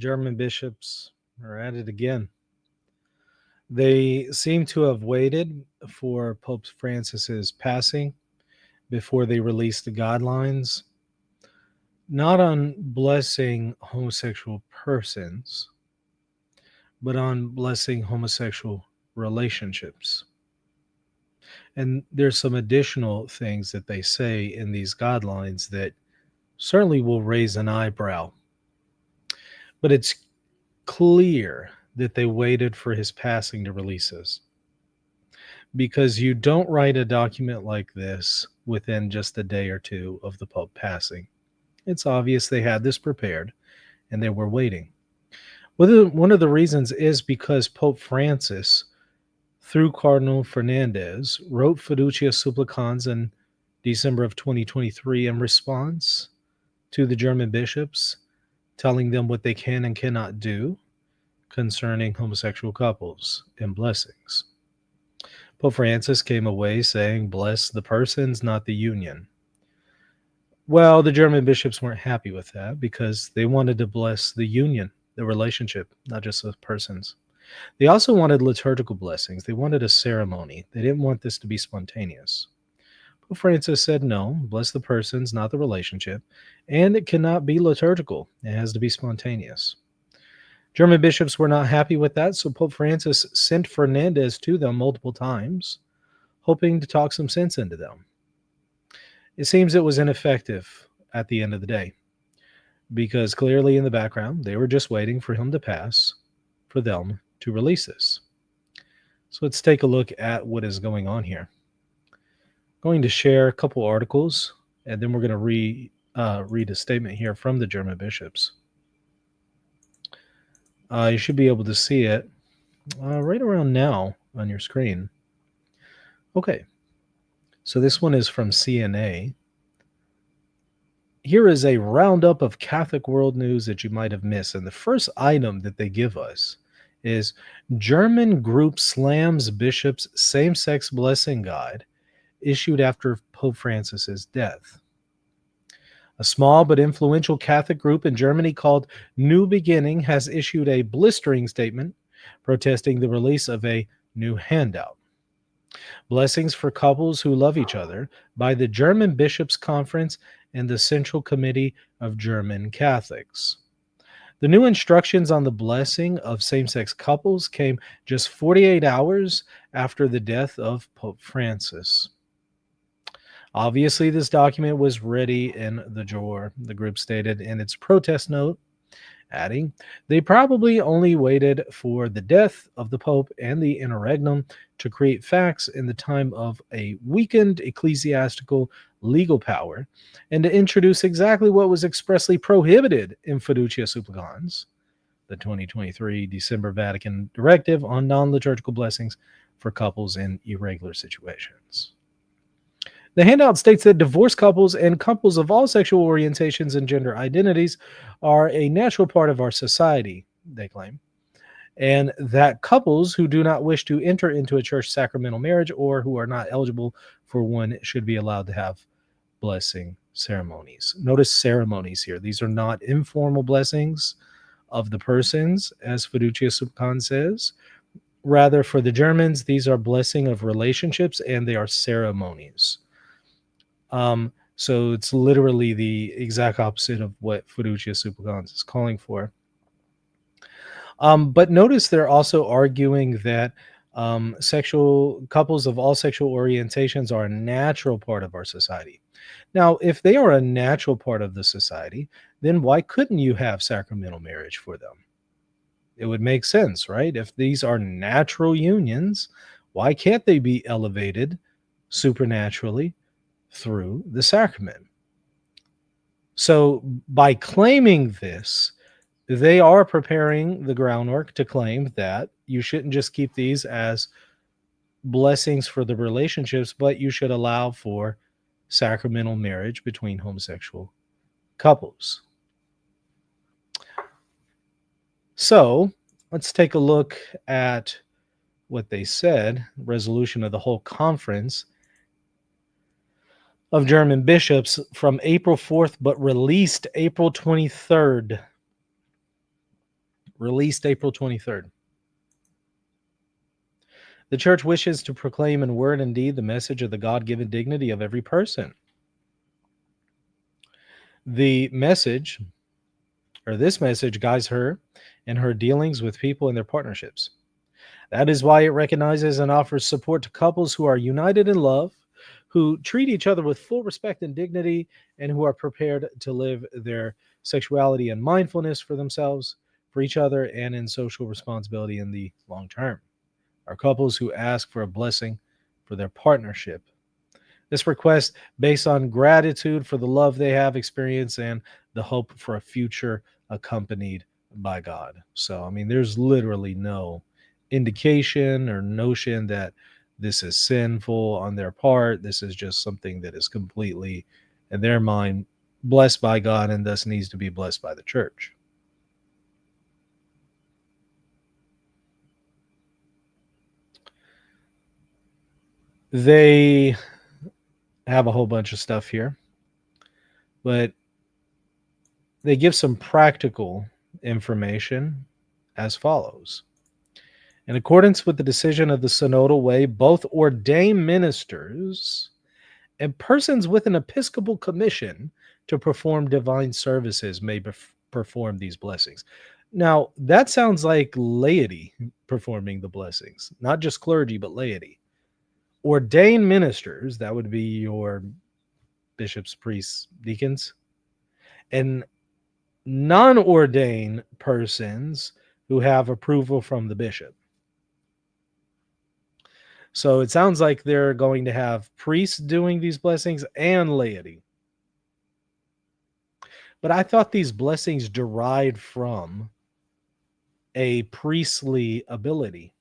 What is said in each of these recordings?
German bishops are at it again. They seem to have waited for Pope Francis's passing before they released the guidelines, not on blessing homosexual persons, but on blessing homosexual relationships. And there's some additional things that they say in these guidelines that certainly will raise an eyebrow. But it's clear that they waited for his passing to release this. Because you don't write a document like this within just a day or two of the Pope passing. It's obvious they had this prepared and they were waiting. One of the reasons is because Pope Francis, through Cardinal Fernandez, wrote Fiducia Supplicans in December of 2023 in response to the German bishops, telling them what they can and cannot do concerning homosexual couples and blessings. Pope Francis came away saying, bless the persons, not the union. Well, the German bishops weren't happy with that because they wanted to bless the union, the relationship, not just the persons. They also wanted liturgical blessings. They wanted a ceremony. They didn't want this to be spontaneous. Pope Francis said, no, bless the persons, not the relationship, and it cannot be liturgical. It has to be spontaneous. German bishops were not happy with that, so Pope Francis sent Fernandez to them multiple times, hoping to talk some sense into them. It seems it was ineffective at the end of the day, because clearly in the background, they were just waiting for him to pass for them to release this. So let's take a look at what is going on here. I'm going to share a couple articles, and then we're going to read a statement here from the German bishops. You should be able to see it right around now on your screen. Okay, so this one is from CNA. Here is a roundup of Catholic world news that you might have missed. And the first item that they give us is German group slams bishops' same-sex blessing guide issued after Pope Francis's death. A small but influential Catholic group in Germany called New Beginning has issued a blistering statement protesting the release of a new handout, Blessings for Couples Who Love Each Other, by the German Bishops' Conference and the Central Committee of German Catholics. The new instructions on the blessing of same-sex couples came just 48 hours after the death of Pope Francis. Obviously, this document was ready in the drawer, the group stated in its protest note, adding, they probably only waited for the death of the Pope and the interregnum to create facts in the time of a weakened ecclesiastical legal power and to introduce exactly what was expressly prohibited in Fiducia Supplicans, the 2023 December Vatican directive on non-liturgical blessings for couples in irregular situations. The handout states that divorced couples and couples of all sexual orientations and gender identities are a natural part of our society, they claim, and that couples who do not wish to enter into a church sacramental marriage or who are not eligible for one should be allowed to have blessing ceremonies. Notice ceremonies here. These are not informal blessings of the persons, as Fiducia Supplicans says. Rather, for the Germans, these are blessing of relationships and they are ceremonies. So it's literally the exact opposite of what Fiducia Supplicans is calling for. But notice they're also arguing that sexual couples of all sexual orientations are a natural part of our society. Now, if they are a natural part of the society, then why couldn't you have sacramental marriage for them? It would make sense, right? If these are natural unions, why can't they be elevated supernaturally through the sacrament? So by claiming this, they are preparing the groundwork to claim that you shouldn't just keep these as blessings for the relationships, but you should allow for sacramental marriage between homosexual couples. So let's take a look at what they said, resolution of the whole conference of German bishops from April 4th, but released April 23rd. Released April 23rd. The church wishes to proclaim in word and deed the message of the God-given dignity of every person. This message guides her in her dealings with people and their partnerships. That is why it recognizes and offers support to couples who are united in love, who treat each other with full respect and dignity, and who are prepared to live their sexuality and mindfulness for themselves, for each other, and in social responsibility in the long term. Are couples who ask for a blessing for their partnership. This request based on gratitude for the love they have experienced and the hope for a future accompanied by God. So, I mean, there's literally no indication or notion that this is sinful on their part. This is just something that is completely, in their mind, blessed by God and thus needs to be blessed by the church. They have a whole bunch of stuff here, but they give some practical information as follows. In accordance with the decision of the Synodal Way, both ordained ministers and persons with an episcopal commission to perform divine services may perform these blessings. Now, that sounds like laity performing the blessings, not just clergy, but laity. Ordained ministers, that would be your bishops, priests, deacons, and non-ordained persons who have approval from the bishop. So it sounds like they're going to have priests doing these blessings and laity. But I thought these blessings derived from a priestly ability.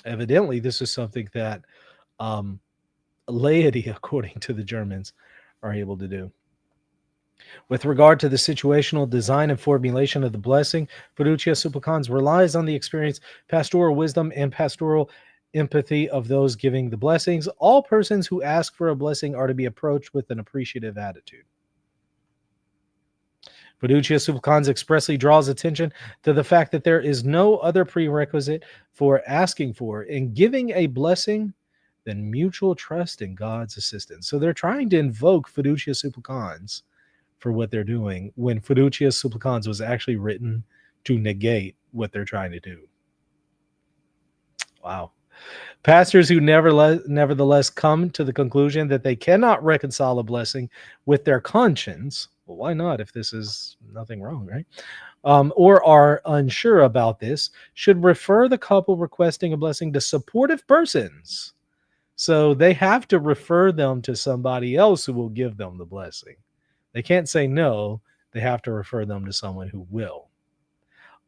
Evidently, this is something that laity, according to the Germans, are able to do. With regard to the situational design and formulation of the blessing, Fiducia Supplicans relies on the experience, pastoral wisdom, and pastoral empathy of those giving the blessings. All persons who ask for a blessing are to be approached with an appreciative attitude. Fiducia Supplicans expressly draws attention to the fact that there is no other prerequisite for asking for and giving a blessing than mutual trust in God's assistance. So they're trying to invoke Fiducia Supplicans for what they're doing when Fiducia Supplicans was actually written to negate what they're trying to do. Wow. Pastors who nevertheless come to the conclusion that they cannot reconcile a blessing with their conscience, well, why not if this is nothing wrong, right? Or are unsure about this, should refer the couple requesting a blessing to supportive persons. So they have to refer them to somebody else who will give them the blessing. They can't say no. They have to refer them to someone who will.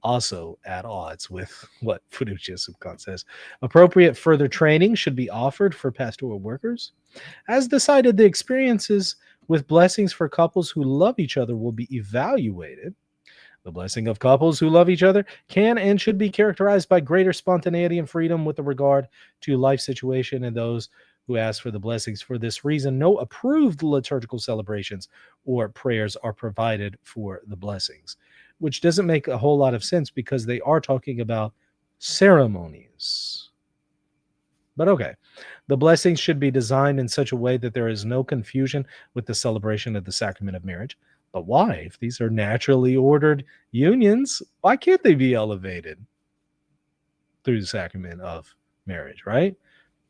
Also at odds with what Fiducia Supplicans says. Appropriate further training should be offered for pastoral workers. As decided, the experiences with blessings for couples who love each other will be evaluated. The blessing of couples who love each other can and should be characterized by greater spontaneity and freedom with regard to life situation and those who ask for the blessings. For this reason, no approved liturgical celebrations or prayers are provided for the blessings, which doesn't make a whole lot of sense because they are talking about ceremonies. But okay, the blessings should be designed in such a way that there is no confusion with the celebration of the sacrament of marriage. But why? If these are naturally ordered unions, why can't they be elevated through the sacrament of marriage, right?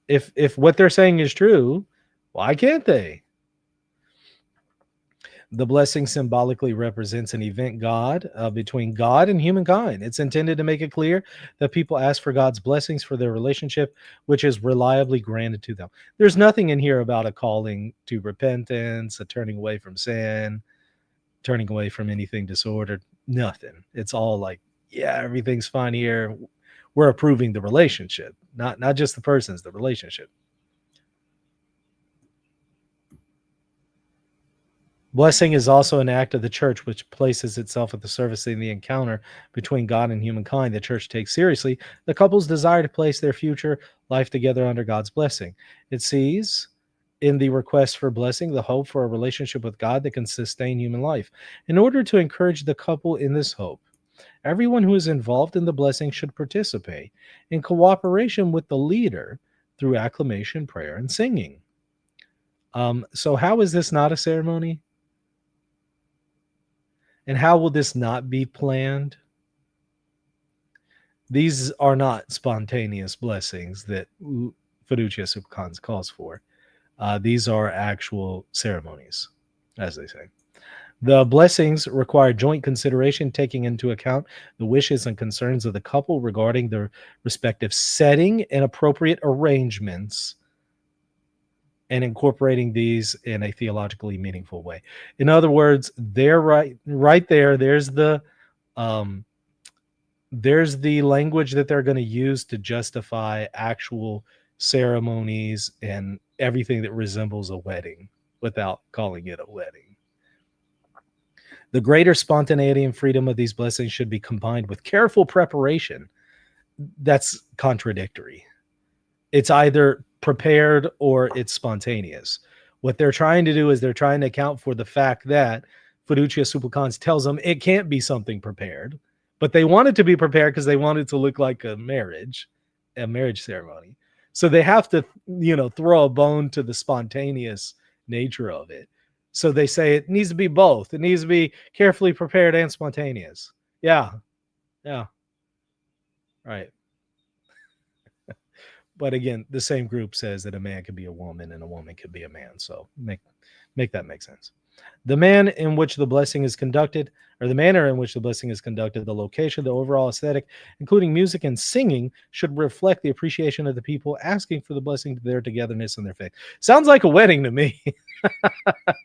If what they're saying is true, why can't they? The blessing symbolically represents an event between God and humankind. It's intended to make it clear that people ask for God's blessings for their relationship, which is reliably granted to them. There's nothing in here about a calling to repentance, a turning away from sin, turning away from anything disordered. Nothing. It's all like, yeah, everything's fine here. We're approving the relationship, not just the persons, the relationship. Blessing is also an act of the church which places itself at the service in the encounter between God and humankind. The church takes seriously the couple's desire to place their future life together under God's blessing. It sees in the request for blessing the hope for a relationship with God that can sustain human life. In order to encourage the couple in this hope, Everyone who is involved in the blessing should participate in cooperation with the leader through acclamation, prayer, and singing. So, how is this not a ceremony? And how will this not be planned? These are not spontaneous blessings that Fiducia Supplicans calls for. These are actual ceremonies, as they say. The blessings require joint consideration, taking into account the wishes and concerns of the couple regarding their respective setting and appropriate arrangements, and incorporating these in a theologically meaningful way. In other words, they're right there. There's the language that they're going to use to justify actual ceremonies and everything that resembles a wedding without calling it a wedding. The greater spontaneity and freedom of these blessings should be combined with careful preparation. That's contradictory. It's either prepared or it's spontaneous. What they're trying to do is they're trying to account for the fact that Fiducia Supplicans tells them it can't be something prepared, but they want it to be prepared because they want it to look like a marriage ceremony. So they have to, throw a bone to the spontaneous nature of it. So they say it needs to be both. It needs to be carefully prepared and spontaneous. Yeah. Right. But again, the same group says that a man could be a woman and a woman could be a man. So make that make sense. The manner in which the blessing is conducted, the location, the overall aesthetic, including music and singing, should reflect the appreciation of the people asking for the blessing to their togetherness and their faith. Sounds like a wedding to me.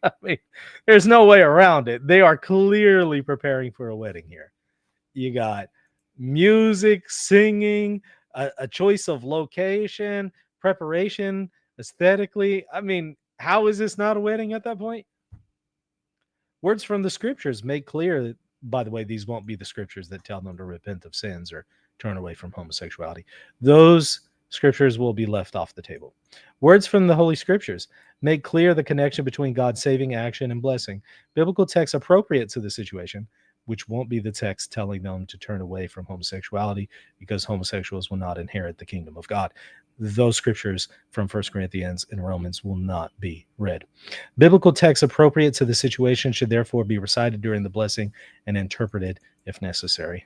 I mean, there's no way around it. They are clearly preparing for a wedding here. You got music, singing, a choice of location, preparation, aesthetically. I mean, how is this not a wedding at that point? Words from the scriptures make clear that, by the way, these won't be the scriptures that tell them to repent of sins or turn away from homosexuality. Those scriptures will be left off the table. Words from the Holy Scriptures make clear the connection between God's saving action and blessing. Biblical texts appropriate to the situation, which won't be the text telling them to turn away from homosexuality because homosexuals will not inherit the kingdom of God. Those scriptures from 1 Corinthians and Romans will not be read. Biblical texts appropriate to the situation should therefore be recited during the blessing and interpreted if necessary.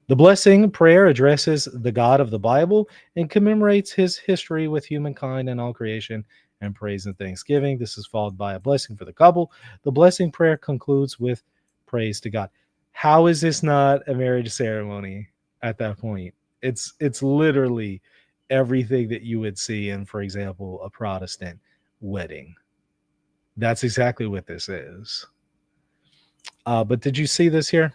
The blessing prayer addresses the God of the Bible and commemorates his history with humankind and all creation and praise and thanksgiving. This is followed by a blessing for the couple. The blessing prayer concludes with praise to God. How is this not a marriage ceremony at that point? It's literally everything that you would see in, for example, a Protestant wedding. That's exactly what this is. But did you see this here?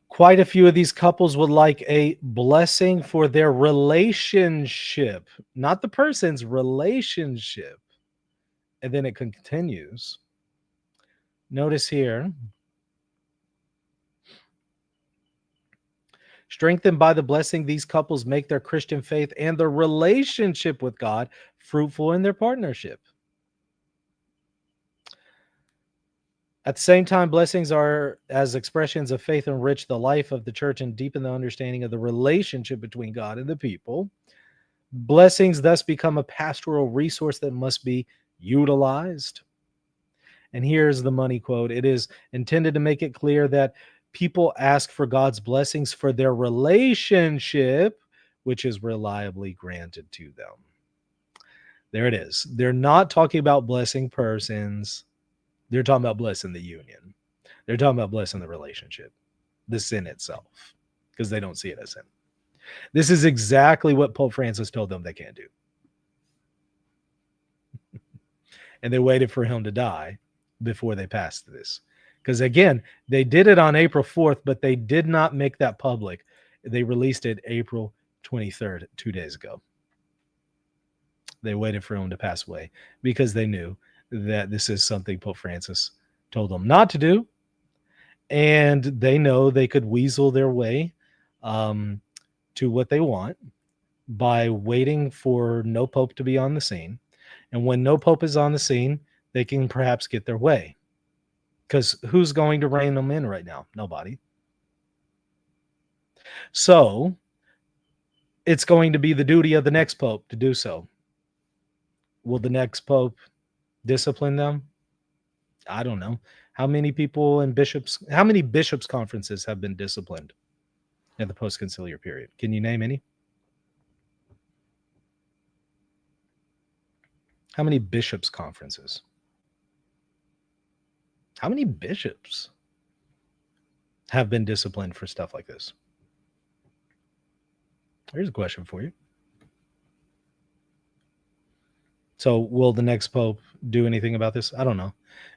Quite a few of these couples would like a blessing for their relationship, not the person's relationship. And then it continues. Notice here, strengthened by the blessing, these couples make their Christian faith and their relationship with God fruitful in their partnership. At the same time, blessings are, as expressions of faith, enrich the life of the church and deepen the understanding of the relationship between God and the people. Blessings thus become a pastoral resource that must be utilized. And here's the money quote. It is intended to make it clear that people ask for God's blessings for their relationship, which is reliably granted to them. There it is. They're not talking about blessing persons. They're talking about blessing the union. They're talking about blessing the relationship, the sin itself, because they don't see it as sin. This is exactly what Pope Francis told them they can't do. And they waited for him to die before they passed this. Because again, they did it on April 4th, but they did not make that public. They released it April 23rd, 2 days ago. They waited for him to pass away because they knew that this is something Pope Francis told them not to do. And they know they could weasel their way to what they want by waiting for no Pope to be on the scene. And when no Pope is on the scene, they can perhaps get their way. Because who's going to rein them in right now? Nobody. So it's going to be the duty of the next pope to do so. Will the next pope discipline them? I don't know. How many bishops conferences have been disciplined in the post-conciliar period? Can you name any? How many bishops conferences? How many bishops have been disciplined for stuff like this? Here's a question for you. So will the next pope do anything about this? I don't know.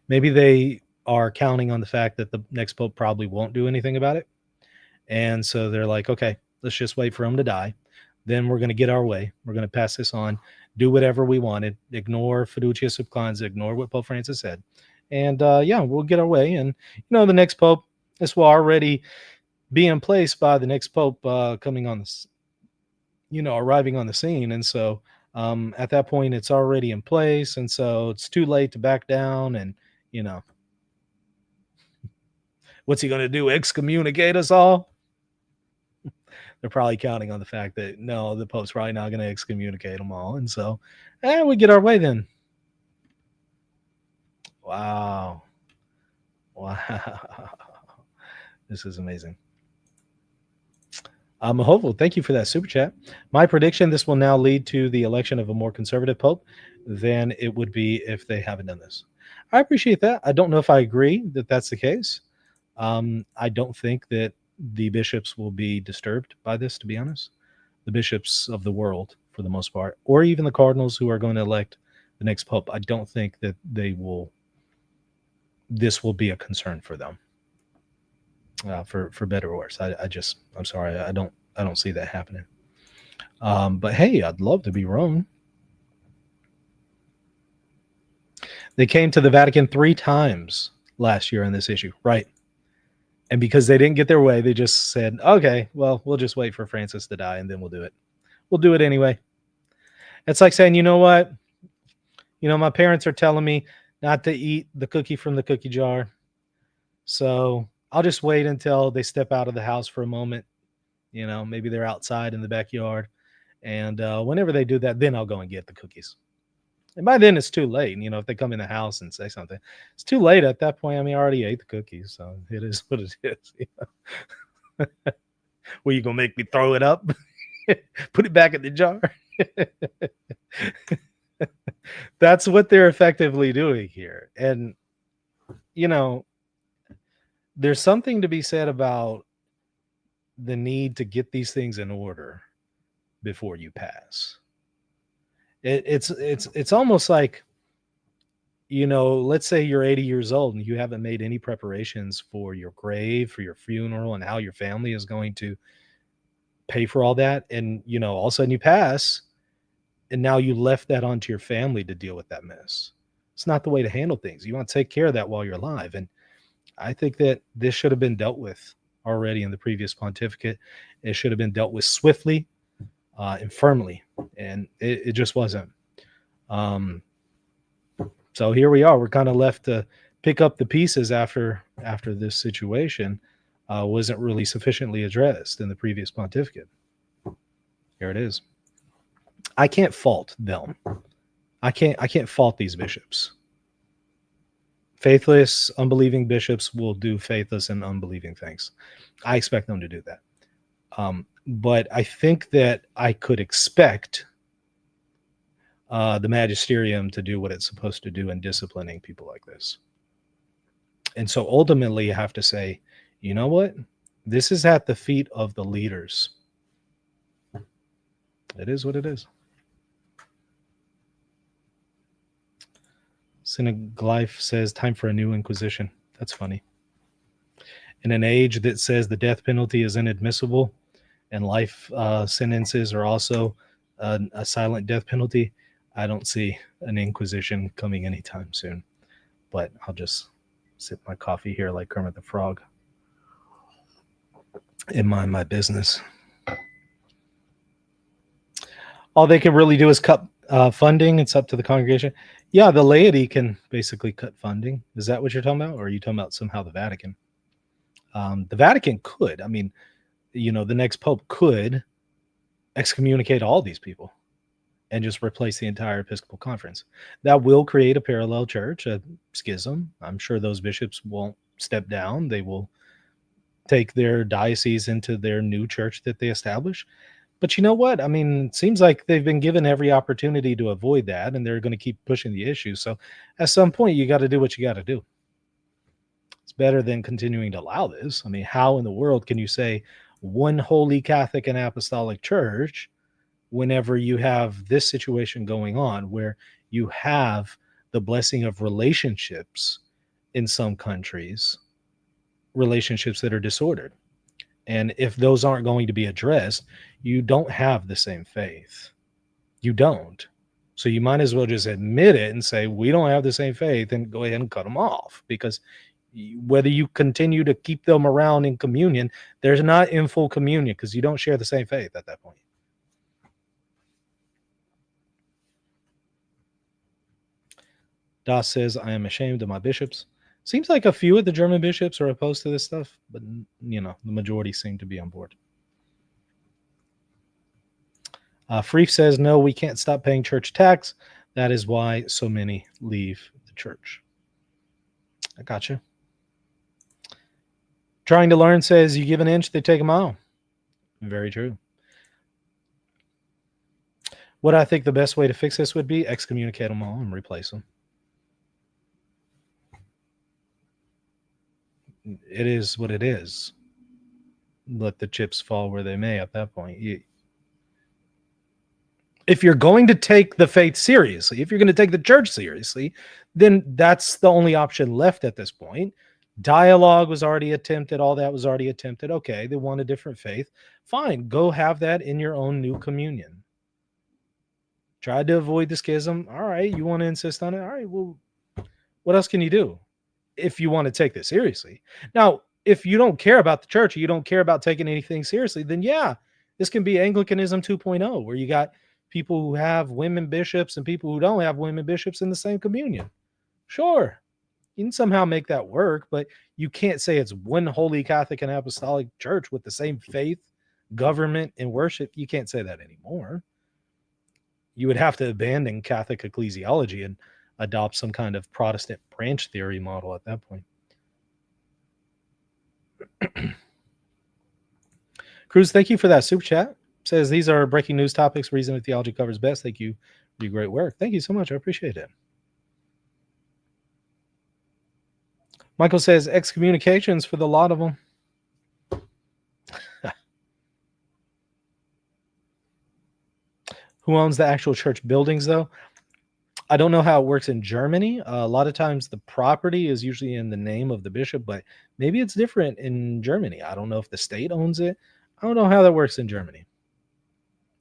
Maybe they are counting on the fact that the next pope probably won't do anything about it. And so they're like, okay, let's just wait for him to die. Then we're going to get our way. We're going to pass this on, do whatever we wanted, ignore fiducia subclans, ignore what Pope Francis said. And we'll get our way. And, the next pope, this will already be in place by the next pope coming on this, arriving on the scene. And so at that point, it's already in place. And so it's too late to back down. And, what's he going to do? Excommunicate us all? They're probably counting on the fact that, no, the Pope's probably not going to excommunicate them all. And so we get our way then. Wow. This is amazing. I'm hopeful. Thank you for that super chat. My prediction, this will now lead to the election of a more conservative pope than it would be if they haven't done this. I appreciate that. I don't know if I agree that that's the case. I don't think that the bishops will be disturbed by this, to be honest. The bishops of the world, for the most part, or even the cardinals who are going to elect the next pope, I don't think that this will be a concern for them. For better or worse. I'm sorry, I don't see that happening. But hey, I'd love to be wrong. They came to the Vatican 3 times last year on this issue, right? And because they didn't get their way, they just said, okay, well, we'll just wait for Francis to die and then we'll do it. We'll do it anyway. It's like saying, you know what? My parents are telling me not to eat the cookie from the cookie jar. So I'll just wait until they step out of the house for a moment. Maybe they're outside in the backyard. And whenever they do that, then I'll go and get the cookies. And by then it's too late. If they come in the house and say something, it's too late at that point. I mean, I already ate the cookies, so it is what it is. Were you going to make me throw it up? Put it back in the jar? That's what they're effectively doing here. And, there's something to be said about the need to get these things in order before you pass. It's almost like, let's say you're 80 years old and you haven't made any preparations for your grave, for your funeral, and how your family is going to pay for all that. And, all of a sudden you pass and now you left that onto your family to deal with that mess. It's not the way to handle things. You want to take care of that while you're alive. And I think that this should have been dealt with already in the previous pontificate. It should have been dealt with swiftly and firmly, and it just wasn't. So here we are. We're kind of left to pick up the pieces after this situation wasn't really sufficiently addressed in the previous pontificate. Here it is. I can't fault them. I can't fault these bishops. Faithless, unbelieving bishops will do faithless and unbelieving things. I expect them to do that. But I think that I could expect the magisterium to do what it's supposed to do in disciplining people like this. And so ultimately you have to say, you know what? This is at the feet of the leaders. It is what it is. Synaglyph says, time for a new inquisition. That's funny. In an age that says the death penalty is inadmissible and life sentences are also a silent death penalty, I don't see an inquisition coming anytime soon. But I'll just sip my coffee here like Kermit the Frog and mind my business. All they can really do is cut Funding, it's up to the congregation. Yeah, the laity can basically cut funding. Is that what you're talking about? Or are you talking about somehow the Vatican? The Vatican could. I mean, the next pope could excommunicate all these people and just replace the entire Episcopal Conference. That will create a parallel church, a schism. I'm sure those bishops won't step down. They will take their diocese into their new church that they establish. But you know what? I mean, it seems like they've been given every opportunity to avoid that, and they're going to keep pushing the issue. So at some point, you got to do what you got to do. It's better than continuing to allow this. I mean, how in the world can you say one holy Catholic and Apostolic Church whenever you have this situation going on where you have the blessing of relationships in some countries, relationships that are disordered? And if those aren't going to be addressed, you don't have the same faith. You don't. So you might as well just admit it and say, we don't have the same faith, and go ahead and cut them off. Because whether you continue to keep them around in communion, they're not in full communion because you don't share the same faith at that point. Das says, I am ashamed of my bishops. Seems like a few of the German bishops are opposed to this stuff, but the majority seem to be on board. Freef says, no, we can't stop paying church tax. That is why so many leave the church. I gotcha. Trying to Learn says, you give an inch, they take a mile. Very true. What I think the best way to fix this would be excommunicate them all and replace them. It is what it is. Let the chips fall where they may at that point. If you're going to take the faith seriously, if you're going to take the church seriously, then that's the only option left at this point. Dialogue was already attempted. All that was already attempted. Okay, they want a different faith. Fine, go have that in your own new communion. Tried to avoid the schism. All right, you want to insist on it? All right, well, what else can you do if you want to take this seriously? Now, if you don't care about the church, or you don't care about taking anything seriously, then yeah, this can be Anglicanism 2.0, where you got people who have women bishops and people who don't have women bishops in the same communion. Sure, you can somehow make that work, but you can't say it's one holy Catholic and Apostolic Church with the same faith, government, and worship. You can't say that anymore. You would have to abandon Catholic ecclesiology and adopt some kind of Protestant branch theory model at that point. Cruz, thank you for that super chat. Says these are breaking news topics. Reason and theology covers best. Thank you for your great work. Thank you so much. I appreciate it. Michael says excommunications for the lot of them. Who owns the actual church buildings, though? I don't know how it works in Germany. A lot of times the property is usually in the name of the bishop, but maybe it's different in Germany. I don't know if the state owns it. I don't know how that works in Germany.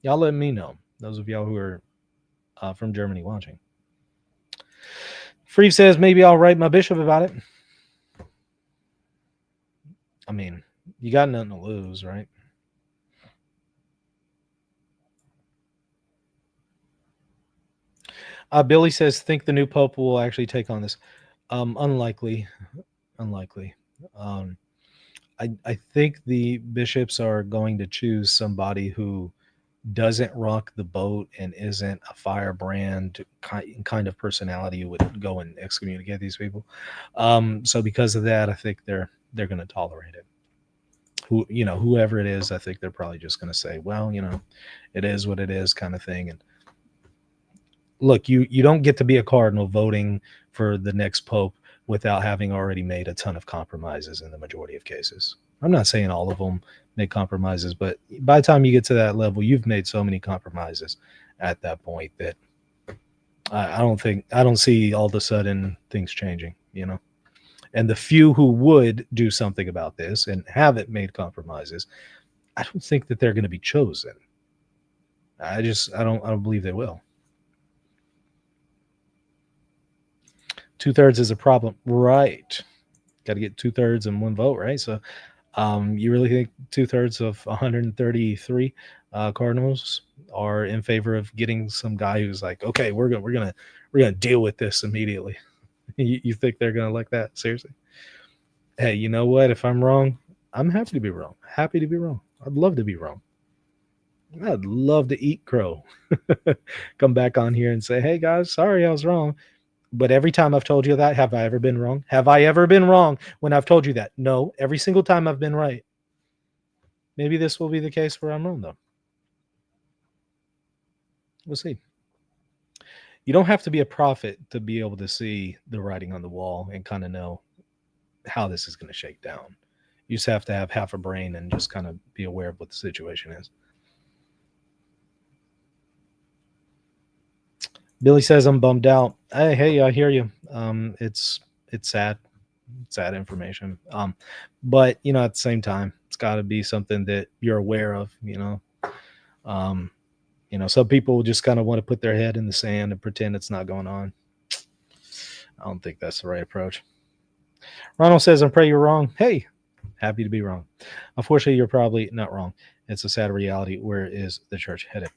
Y'all let me know. Those of y'all who are from Germany watching. Freeve says, maybe I'll write my bishop about it. I mean, you got nothing to lose, right? Billy says, think the new pope will actually take on this. Unlikely. I think the bishops are going to choose somebody who doesn't rock the boat and isn't a firebrand kind of personality who would go and excommunicate these people. So because of that, I think they're going to tolerate it. Whoever it is, I think they're probably just going to say, well, it is what it is kind of thing. And look, you don't get to be a cardinal voting for the next pope without having already made a ton of compromises in the majority of cases. I'm not saying all of them make compromises, but by the time you get to that level, you've made so many compromises at that point that I don't see all of a sudden things changing, And the few who would do something about this and haven't made compromises, I don't think that they're going to be chosen. I don't believe they will. 2/3 is a problem, right? Got to get 2/3 and one vote, right? So You really think 2/3 of 133 cardinals are in favor of getting some guy who's like, okay, we're gonna deal with this immediately? You think they're gonna like that? Seriously? Hey, you know what? If I'm wrong, I'm happy to be wrong. Happy to be wrong. I'd love to be wrong. I'd love to eat crow. Come back on here and say, hey guys, sorry I was wrong. But every time I've told you that, have I ever been wrong? Have I ever been wrong when I've told you that? No, every single time I've been right. Maybe this will be the case where I'm wrong, though. We'll see. You don't have to be a prophet to be able to see the writing on the wall and kind of know how this is going to shake down. You just have to have half a brain and just kind of be aware of what the situation is. Billy says I'm bummed out. Hey, I hear you. It's sad, sad information. But at the same time, it's got to be something that you're aware of. Um, some people just kind of want to put their head in the sand and pretend it's not going on. I don't think that's the right approach. Ronald says, "I pray you're wrong." Hey, happy to be wrong. Unfortunately, you're probably not wrong. It's a sad reality. Where is the church headed?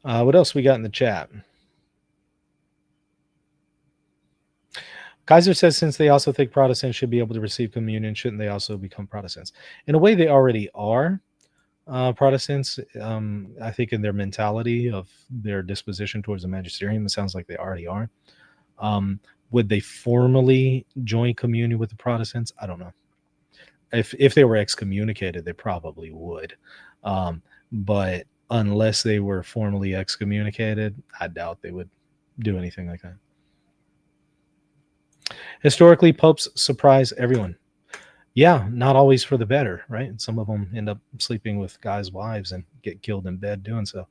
What else we got in the chat? Kaiser says, since they also think Protestants should be able to receive communion, shouldn't they also become Protestants? In a way, they already are Protestants. I think in their mentality of their disposition towards the magisterium, it sounds like they already are. Would they formally join communion with the Protestants? I don't know. If they were excommunicated, they probably would. But unless they were formally excommunicated, I doubt they would do anything like that. Historically, popes surprise everyone. Yeah, not always for the better, right? Some of them end up sleeping with guys' wives and get killed in bed doing so.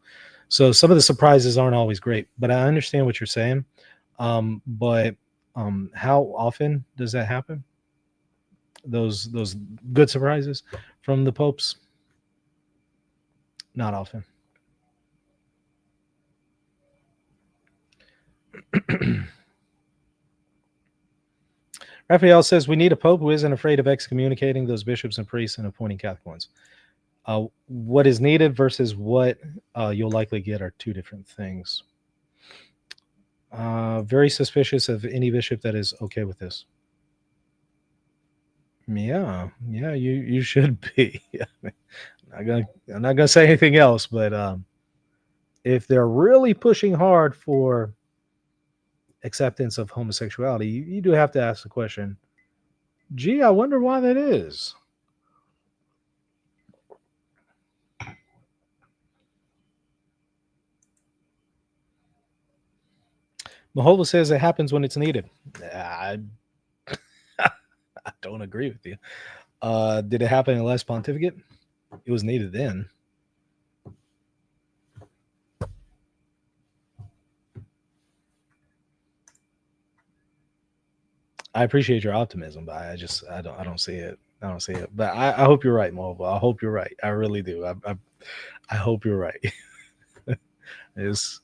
So some of the surprises aren't always great, but I understand what you're saying. But how often does that happen? Those good surprises from the popes? Not often. Raphael says we need a pope who isn't afraid of excommunicating those bishops and priests and appointing Catholic ones. What is needed versus what you'll likely get are two different things. Very suspicious of any bishop that is okay with this. Yeah, you should be. I'm not gonna say anything else, but if they're really pushing hard for acceptance of homosexuality, you do have to ask the question. Gee, I wonder why that is. Mahola says it happens when it's needed. I, I don't agree with you. Did it happen in the last pontificate? It was needed then. I appreciate your optimism, but I don't see it. I don't see it. But I hope you're right, Mobile. I hope you're right. I really do. I hope you're right. Is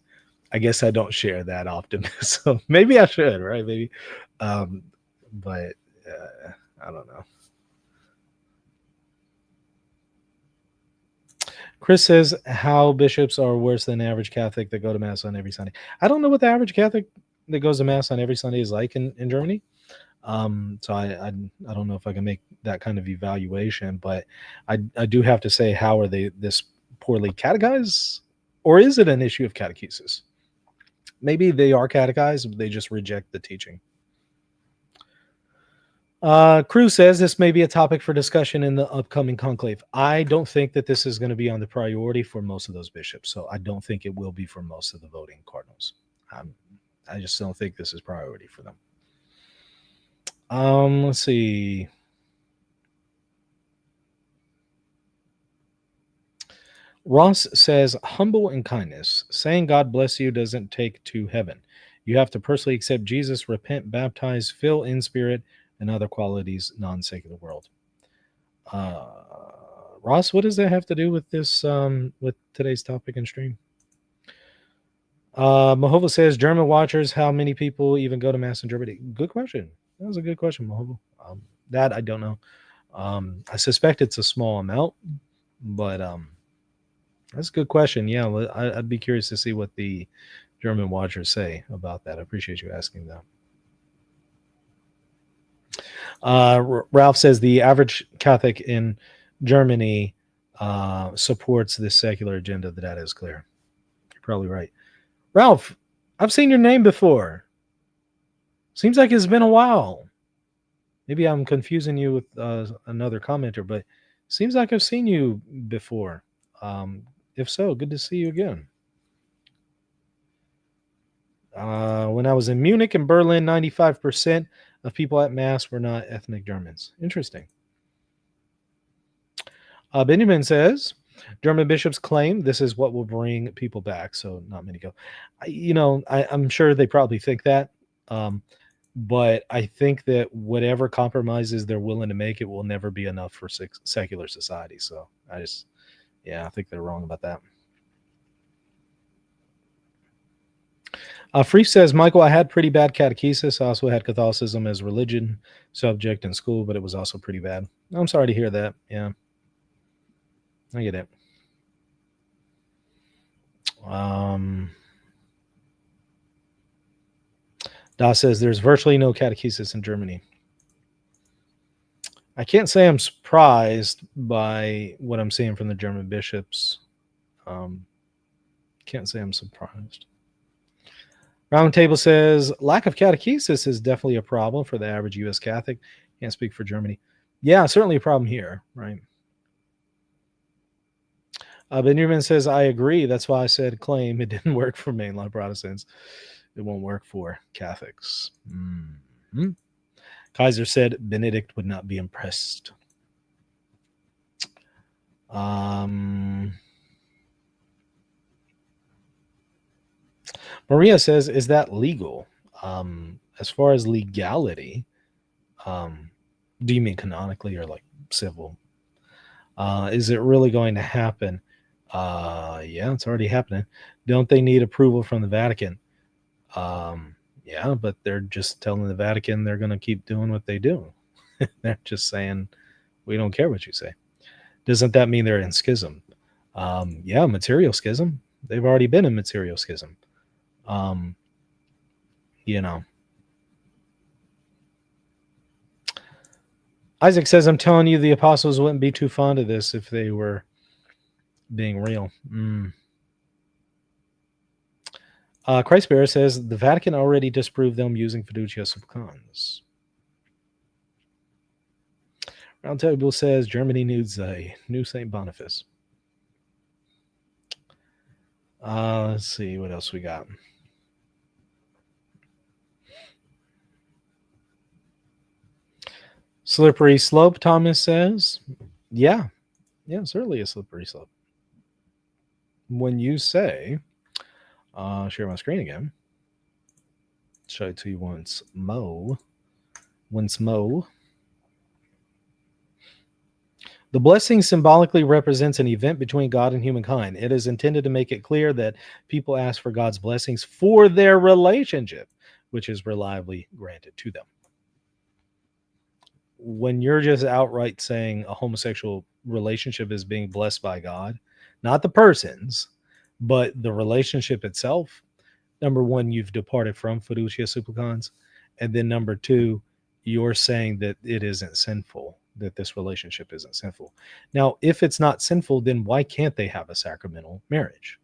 I guess I don't share that optimism. Maybe I should, right? Maybe, but I don't know. Chris says how bishops are worse than average Catholic that go to mass on every Sunday. I don't know what the average Catholic that goes to mass on every Sunday is like in Germany. So I don't know if I can make that kind of evaluation, but I do have to say, how are they this poorly catechized, or is it an issue of catechesis? Maybe they are catechized, but they just reject the teaching. Cruz says this may be a topic for discussion in the upcoming conclave. I don't think that this is going to be on the priority for most of those bishops, so I don't think it will be for most of the voting cardinals. I just don't think this is priority for them. Let's see. Ross says, humble and kindness. Saying God bless you doesn't take to heaven. You have to personally accept Jesus, repent, baptize, fill in spirit, and other qualities non-secular world. Ross, what does that have to do with this, with today's topic and stream? Mahova says, German watchers, how many people even go to Mass in Germany? Good question. That was a good question, Mahova. That I don't know. I suspect it's a small amount, but that's a good question. Yeah, I'd be curious to see what the German watchers say about that. I appreciate you asking that. Ralph says the average Catholic in Germany supports this secular agenda. That is clear. You're probably right. Ralph, I've seen your name before. Seems like it's been a while. Maybe I'm confusing you with another commenter, but seems like I've seen you before. If so, good to see you again. When I was in Munich and Berlin, 95% of people at Mass were not ethnic Germans. Interesting. Benjamin says, German bishops claim this is what will bring people back, so not many go. I'm sure they probably think that, but I think that whatever compromises they're willing to make, it will never be enough for secular society. So I think they're wrong about that. Freef says, Michael, I had pretty bad catechesis. I also had Catholicism as religion subject in school, but it was also pretty bad. I'm sorry to hear that. Yeah, I get it. Da says, there's virtually no catechesis in Germany. I can't say I'm surprised by what I'm seeing from the German bishops. Can't say I'm surprised. Roundtable says, lack of catechesis is definitely a problem for the average U.S. Catholic. Can't speak for Germany. Yeah, certainly a problem here, right? Benjamin says, I agree. That's why I said claim. It didn't work for mainline Protestants. It won't work for Catholics. Mm-hmm. Kaiser said Benedict would not be impressed. Maria says, is that legal? As far as legality, do you mean canonically or like civil? Is it really going to happen? Yeah, it's already happening. Don't they need approval from the Vatican? Yeah, but they're just telling the Vatican they're going to keep doing what they do. They're just saying, we don't care what you say. Doesn't that mean they're in schism? Yeah, material schism. They've already been in material schism. Isaac says, I'm telling you, the apostles wouldn't be too fond of this if they were being real. Christbearer says, the Vatican already disproved them using fiducia supplicans. Roundtable says, Germany needs a new St. Boniface. Let's see what else we got. Slippery slope, Thomas says. Yeah, certainly a slippery slope. When you say, share my screen again. Show it to you once more. The blessing symbolically represents an event between God and humankind. It is intended to make it clear that people ask for God's blessings for their relationship, which is reliably granted to them. When you're just outright saying a homosexual relationship is being blessed by God, not the persons, but the relationship itself, number one, you've departed from fiducia supplicans. And then number two, you're saying that it isn't sinful, that this relationship isn't sinful. Now, if it's not sinful, then why can't they have a sacramental marriage?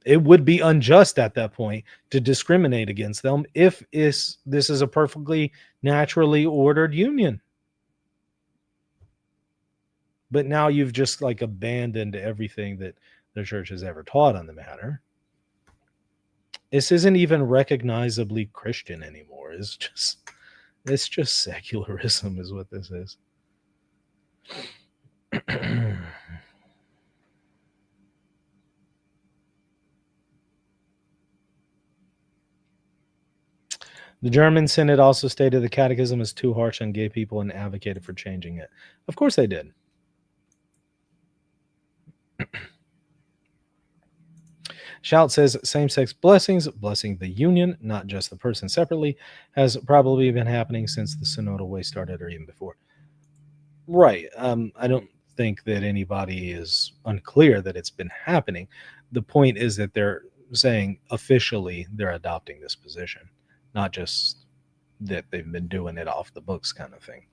It would be unjust at that point to discriminate against them if this is a perfectly naturally ordered union. But now you've just like abandoned everything that the church has ever taught on the matter. This isn't even recognizably Christian anymore. It's just secularism is what this is. The German Synod also stated the catechism is too harsh on gay people and advocated for changing it. Of course they did. Shout says same-sex blessings, blessing the union, not just the person separately, has probably been happening since the synodal way started or even before. Right. I don't think that anybody is unclear that it's been happening. The point is that they're saying officially they're adopting this position, not just that they've been doing it off the books kind of thing.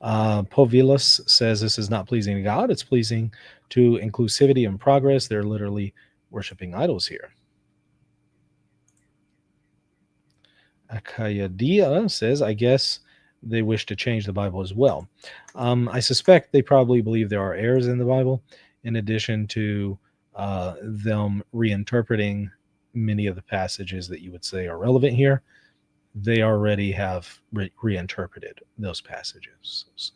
Povilas says this is not pleasing to God. It's pleasing to inclusivity and progress. They're literally worshiping idols here. Akayadia says, I guess they wish to change the Bible as well. I suspect they probably believe there are errors in the Bible, in addition to them reinterpreting many of the passages that you would say are relevant here. They already have reinterpreted those passages. So.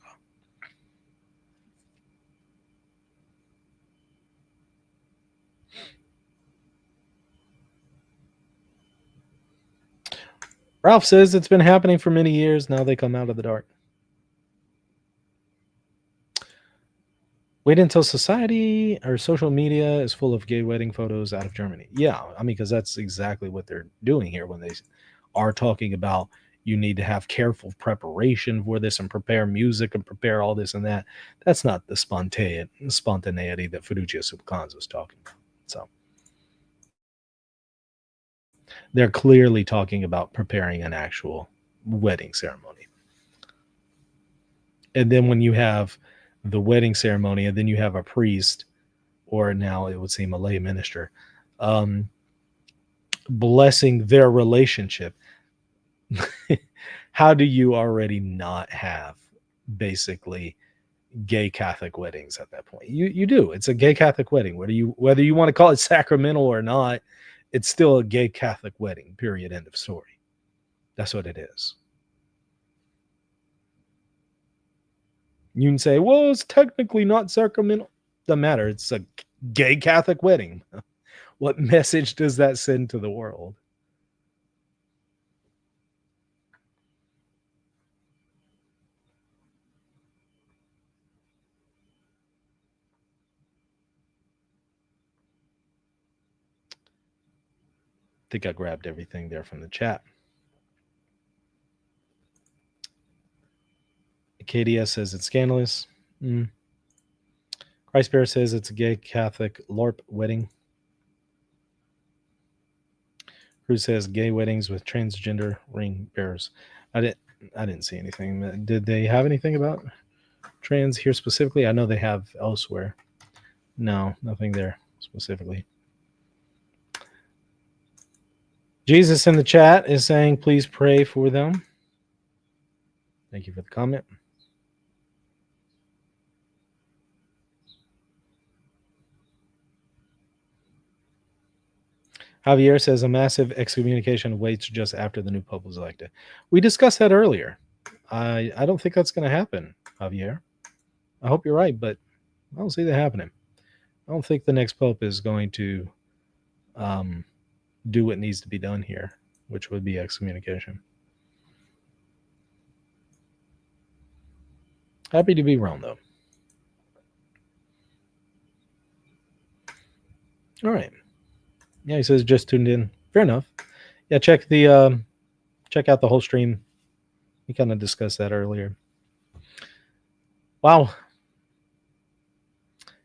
Ralph says it's been happening for many years. Now they come out of the dark. Wait until society or social media is full of gay wedding photos out of Germany. Yeah, I mean, because that's exactly what they're doing here when they are talking about you need to have careful preparation for this and prepare music and prepare all this and that. That's not the spontaneity that Fiducia Subcons was talking about. So they're clearly talking about preparing an actual wedding ceremony. And then when you have the wedding ceremony and then you have a priest, or now it would seem a lay minister, blessing their relationship, how do you already not have basically gay Catholic weddings at that point? You do. It's a gay Catholic wedding. Whether you want to call it sacramental or not, it's still a gay Catholic wedding, period, end of story. That's what it is. You can say, well, it's technically not sacramental. Doesn't matter. It's a gay Catholic wedding. What message does that send to the world? I think I grabbed everything there from the chat. KDS says it's scandalous. Christ Bear says it's a gay Catholic LARP wedding. Who says gay weddings with transgender ring bearers? I didn't see anything. Did they have anything about trans here specifically? I know they have elsewhere. No, nothing there specifically. Jesus in the chat is saying, please pray for them. Thank you for the comment. Javier says a massive excommunication awaits just after the new pope was elected. We discussed that earlier. I don't think that's going to happen, Javier. I hope you're right, but I don't see that happening. I don't think the next pope is going to do what needs to be done here, which would be excommunication. Happy to be wrong, though. All right. Yeah, he says just tuned in. Fair enough. Yeah, check out the whole stream. We kind of discussed that earlier. Wow.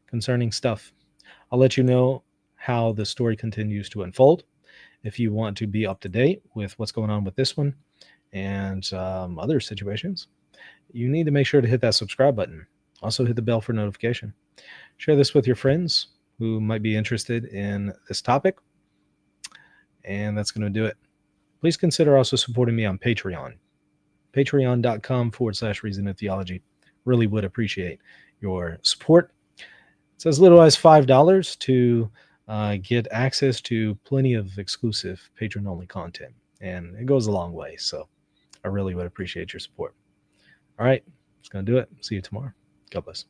Concerning stuff. I'll let you know how the story continues to unfold. If you want to be up to date with what's going on with this one and other situations, you need to make sure to hit that subscribe button. Also hit the bell for notification. Share this with your friends who might be interested in this topic. And that's going to do it. Please consider also supporting me on Patreon. Patreon.com/Reason of Theology. Really would appreciate your support. It's as little as $5 to get access to plenty of exclusive patron-only content. And it goes a long way. So I really would appreciate your support. All right. That's going to do it. See you tomorrow. God bless.